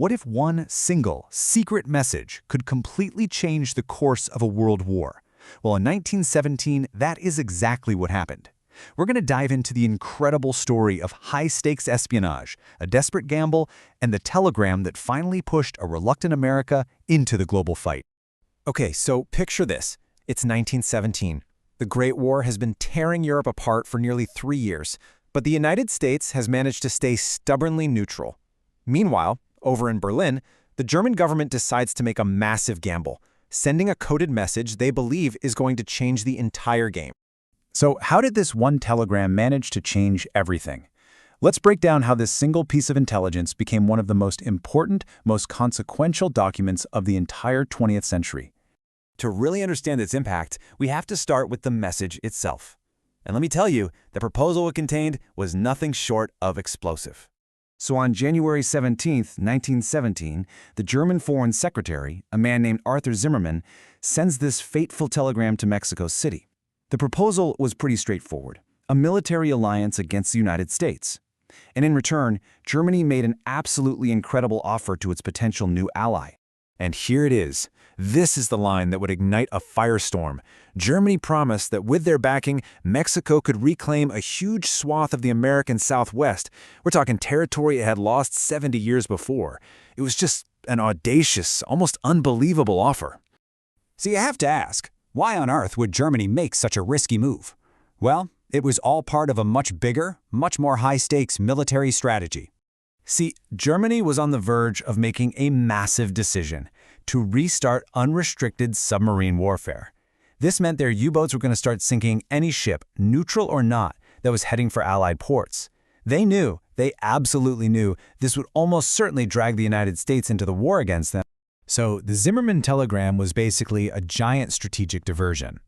What if one single, secret message could completely change the course of a world war? Well, in 1917, that is exactly what happened. We're going to dive into the incredible story of high-stakes espionage, a desperate gamble, and the telegram that finally pushed a reluctant America into the global fight. Okay, so picture this. It's 1917. The Great War has been tearing Europe apart for nearly 3 years, but the United States has managed to stay stubbornly neutral. Meanwhile, over in Berlin, the German government decides to make a massive gamble, sending a coded message they believe is going to change the entire game. So how did this one telegram manage to change everything? Let's break down how this single piece of intelligence became one of the most important, most consequential documents of the entire 20th century. To really understand its impact, we have to start with the message itself. And let me tell you, the proposal it contained was nothing short of explosive. So on January 17, 1917, the German Foreign Secretary, a man named Arthur Zimmermann, sends this fateful telegram to Mexico City. The proposal was pretty straightforward, a military alliance against the United States. And in return, Germany made an absolutely incredible offer to its potential new ally. And here it is. This is the line that would ignite a firestorm. Germany promised that with their backing, Mexico could reclaim a huge swath of the American Southwest. We're talking territory it had lost 70 years before. It was just an audacious, almost unbelievable offer. So you have to ask, why on earth would Germany make such a risky move? Well, it was all part of a much bigger, much more high-stakes military strategy. See, Germany was on the verge of making a massive decision to restart unrestricted submarine warfare. This meant their U-boats were going to start sinking any ship, neutral or not, that was heading for Allied ports. They absolutely knew, this would almost certainly drag the United States into the war against them. So the Zimmermann telegram was basically a giant strategic diversion.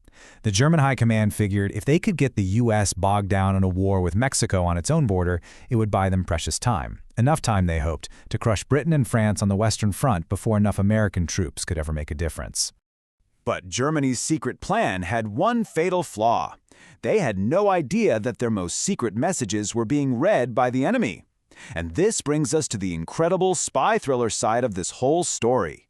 The German High Command figured if they could get the U.S. bogged down in a war with Mexico on its own border, it would buy them precious time. Enough time, they hoped, to crush Britain and France on the Western Front before enough American troops could ever make a difference. But Germany's secret plan had one fatal flaw. They had no idea that their most secret messages were being read by the enemy. And this brings us to the incredible spy thriller side of this whole story.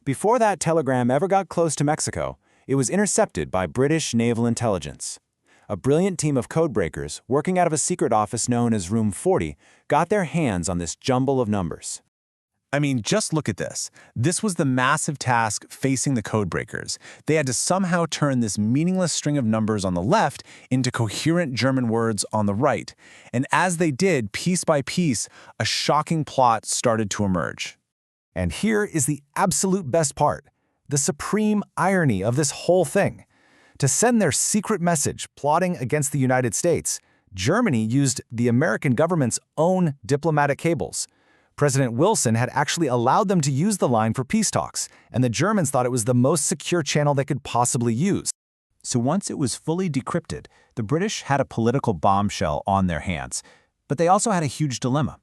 Before that telegram ever got close to Mexico, it was intercepted by British naval intelligence. A brilliant team of codebreakers, working out of a secret office known as Room 40, got their hands on this jumble of numbers. I mean, just look at this. This was the massive task facing the codebreakers. They had to somehow turn this meaningless string of numbers on the left into coherent German words on the right. And as they did, piece by piece, a shocking plot started to emerge. And here is the absolute best part, the supreme irony of this whole thing. To send their secret message plotting against the United States, Germany used the American government's own diplomatic cables. President Wilson had actually allowed them to use the line for peace talks, and the Germans thought it was the most secure channel they could possibly use. So once it was fully decrypted, the British had a political bombshell on their hands. But they also had a huge dilemma.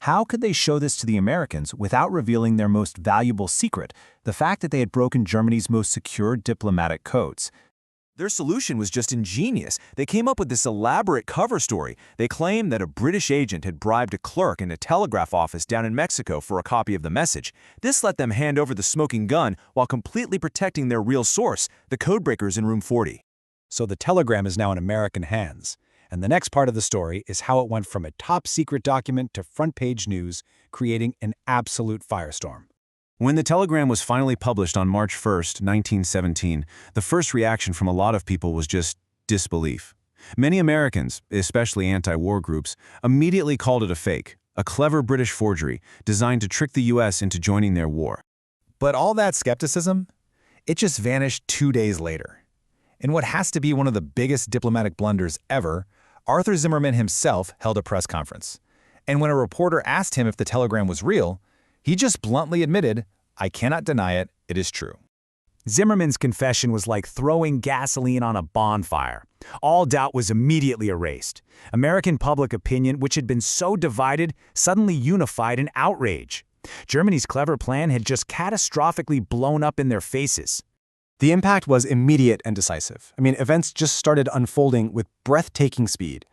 How could they show this to the Americans without revealing their most valuable secret, the fact that they had broken Germany's most secure diplomatic codes? Their solution was just ingenious. They came up with this elaborate cover story. They claimed that a British agent had bribed a clerk in a telegraph office down in Mexico for a copy of the message. This let them hand over the smoking gun while completely protecting their real source, the codebreakers in Room 40. So the telegram is now in American hands. And the next part of the story is how it went from a top-secret document to front-page news, creating an absolute firestorm. When the telegram was finally published on March 1, 1917, the first reaction from a lot of people was just disbelief. Many Americans, especially anti-war groups, immediately called it a fake, a clever British forgery designed to trick the U.S. into joining their war. But all that skepticism, it just vanished 2 days later. In what has to be one of the biggest diplomatic blunders ever, Arthur Zimmermann himself held a press conference. And when a reporter asked him if the telegram was real, he just bluntly admitted, "I cannot deny it, it is true." Zimmermann's confession was like throwing gasoline on a bonfire. All doubt was immediately erased. American public opinion, which had been so divided, suddenly unified in outrage. Germany's clever plan had just catastrophically blown up in their faces. The impact was immediate and decisive. Events just started unfolding with breathtaking speed.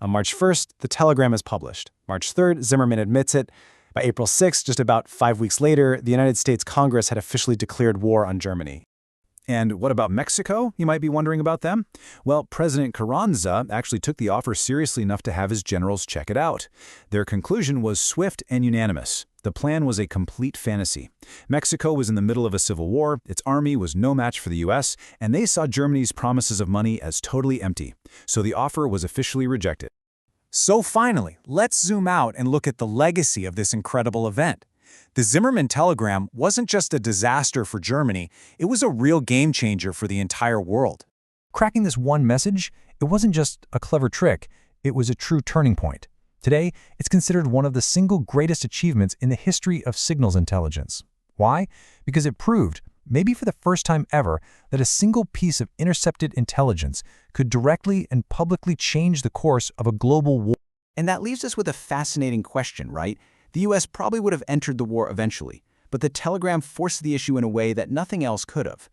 On March 1st, the telegram is published. March 3rd, Zimmermann admits it. By April 6, just about 5 weeks later, the United States Congress had officially declared war on Germany. And what about Mexico? You might be wondering about them. Well, President Carranza actually took the offer seriously enough to have his generals check it out. Their conclusion was swift and unanimous. The plan was a complete fantasy. Mexico was in the middle of a civil war, its army was no match for the U.S., and they saw Germany's promises of money as totally empty. So the offer was officially rejected. So finally, let's zoom out and look at the legacy of this incredible event. The Zimmermann telegram wasn't just a disaster for Germany, it was a real game changer for the entire world. Cracking this one message, it wasn't just a clever trick, it was a true turning point. Today, it's considered one of the single greatest achievements in the history of signals intelligence. Why? Because it proved, maybe for the first time ever, that a single piece of intercepted intelligence could directly and publicly change the course of a global war. And that leaves us with a fascinating question, right? The U.S. probably would have entered the war eventually, but the telegram forced the issue in a way that nothing else could have.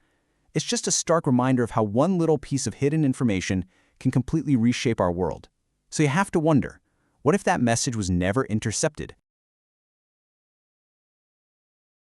It's just a stark reminder of how one little piece of hidden information can completely reshape our world. So you have to wonder, what if that message was never intercepted?